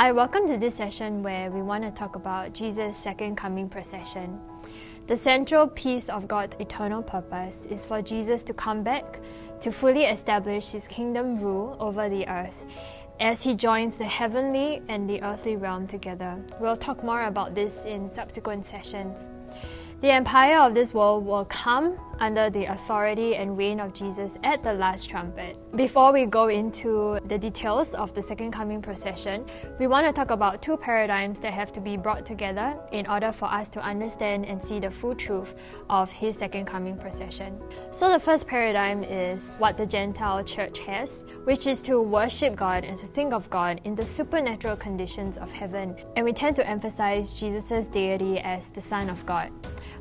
Hi, welcome to this session where we want to talk about Jesus' second coming procession. The central piece of God's eternal purpose is for Jesus to come back to fully establish his kingdom rule over the earth as he joins the heavenly and the earthly realm together. We'll talk more about this in subsequent sessions. The empire of this world will come under the authority and reign of Jesus at the last trumpet. Before we go into the details of the second coming procession, we want to talk about two paradigms that have to be brought together in order for us to understand and see the full truth of his second coming procession. So the first paradigm is what the Gentile church has, which is to worship God and to think of God in the supernatural conditions of heaven. And we tend to emphasize Jesus' deity as the Son of God.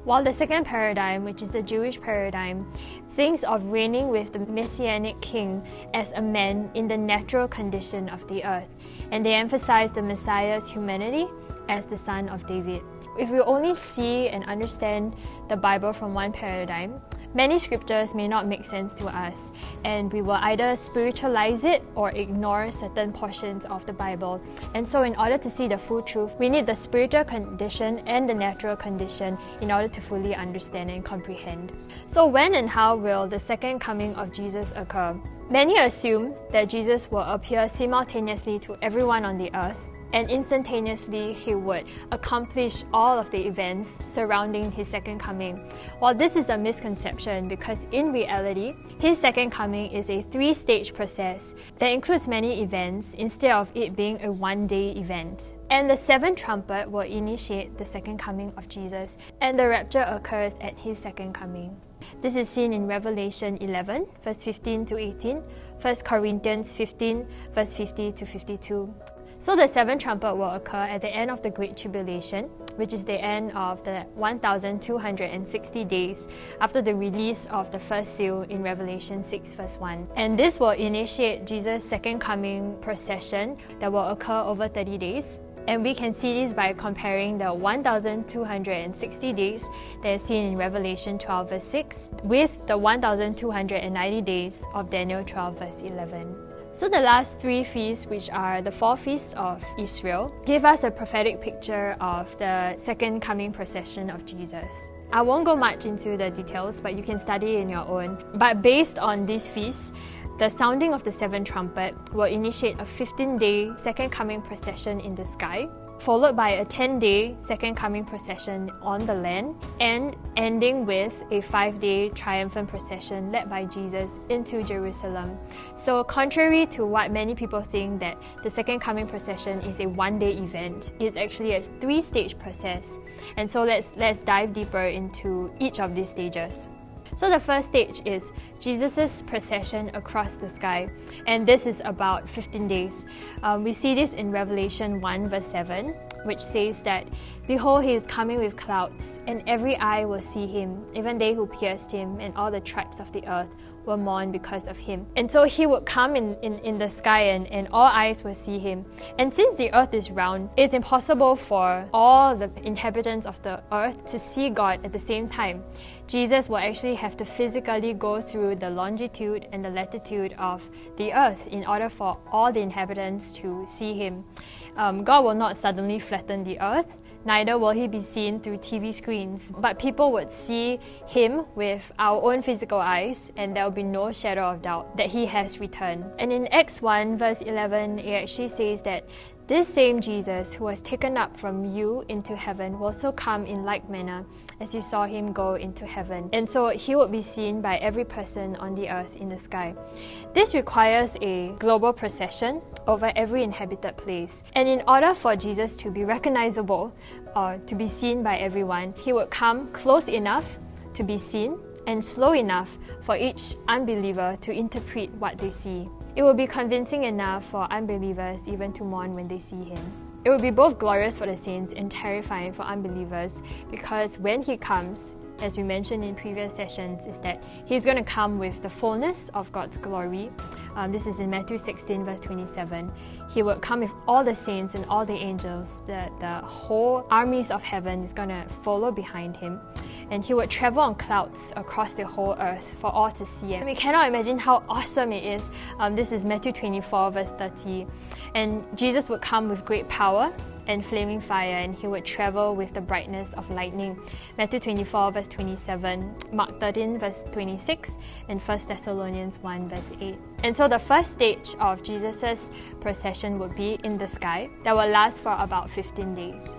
While the second paradigm, which is the Jewish paradigm, thinks of reigning with the Messianic king as a man in the natural condition of the earth, and they emphasize the Messiah's humanity as the Son of David. If we only see and understand the Bible from one paradigm, many scriptures may not make sense to us, and we will either spiritualize it or ignore certain portions of the Bible. And so in order to see the full truth, we need the spiritual condition and the natural condition in order to fully understand and comprehend. So when and how will the second coming of Jesus occur? Many assume that Jesus will appear simultaneously to everyone on the earth, and instantaneously he would accomplish all of the events surrounding his second coming. While this is a misconception, because in reality, his second coming is a three-stage process that includes many events instead of it being a one-day event. And the seventh trumpet will initiate the second coming of Jesus, and the rapture occurs at his second coming. This is seen in Revelation 11, verse 15 to 18, 1 Corinthians 15, verse 50 to 52. So the seventh trumpet will occur at the end of the Great Tribulation, which is the end of the 1,260 days after the release of the first seal in Revelation 6 verse 1. And this will initiate Jesus' second coming procession that will occur over 30 days. And we can see this by comparing the 1,260 days that is seen in Revelation 12 verse 6 with the 1,290 days of Daniel 12 verse 11. So the last three feasts, which are the four feasts of Israel, give us a prophetic picture of the second coming procession of Jesus. I won't go much into the details, but you can study in your own. But based on these feasts, the sounding of the seventh trumpet will initiate a 15-day second coming procession in the sky, followed by a 10-day second coming procession on the land, and ending with a 5-day triumphant procession led by Jesus into Jerusalem. So contrary to what many people think, that the second coming procession is a one-day event, it's actually a three-stage process. And so let's dive deeper into each of these stages. So the first stage is Jesus' procession across the sky, and this is about 15 days. We see this in Revelation 1 verse 7, which says that, "Behold, he is coming with clouds, and every eye will see him, even they who pierced him, and all the tribes of the earth will mourn because of him." And so he would come in the sky, and all eyes will see him. And since the earth is round, it's impossible for all the inhabitants of the earth to see God at the same time. Jesus will actually have to physically go through the longitude and the latitude of the earth in order for all the inhabitants to see him. God will not suddenly flatten the earth, neither will he be seen through TV screens, but people would see him with our own physical eyes, and there will be no shadow of doubt that he has returned. And in Acts 1 verse 11, it actually says that this same Jesus who was taken up from you into heaven will also come in like manner as you saw him go into heaven. And so he would be seen by every person on the earth in the sky. This requires a global procession over every inhabited place. And in order for Jesus to be recognizable or to be seen by everyone, he would come close enough to be seen and slow enough for each unbeliever to interpret what they see. It will be convincing enough for unbelievers even to mourn when they see him. It will be both glorious for the saints and terrifying for unbelievers, because when he comes, as we mentioned in previous sessions, is that he's going to come with the fullness of God's glory, This is in Matthew 16 verse 27. He would come with all the saints and all the angels. The whole armies of heaven is going to follow behind him. And he would travel on clouds across the whole earth for all to see. And we cannot imagine how awesome it is. This is Matthew 24 verse 30. And Jesus would come with great power and flaming fire, and he would travel with the brightness of lightning. Matthew 24 verse 27, Mark 13 verse 26, and 1 Thessalonians 1 verse 8. And so the first stage of Jesus' procession would be in the sky that will last for about 15 days.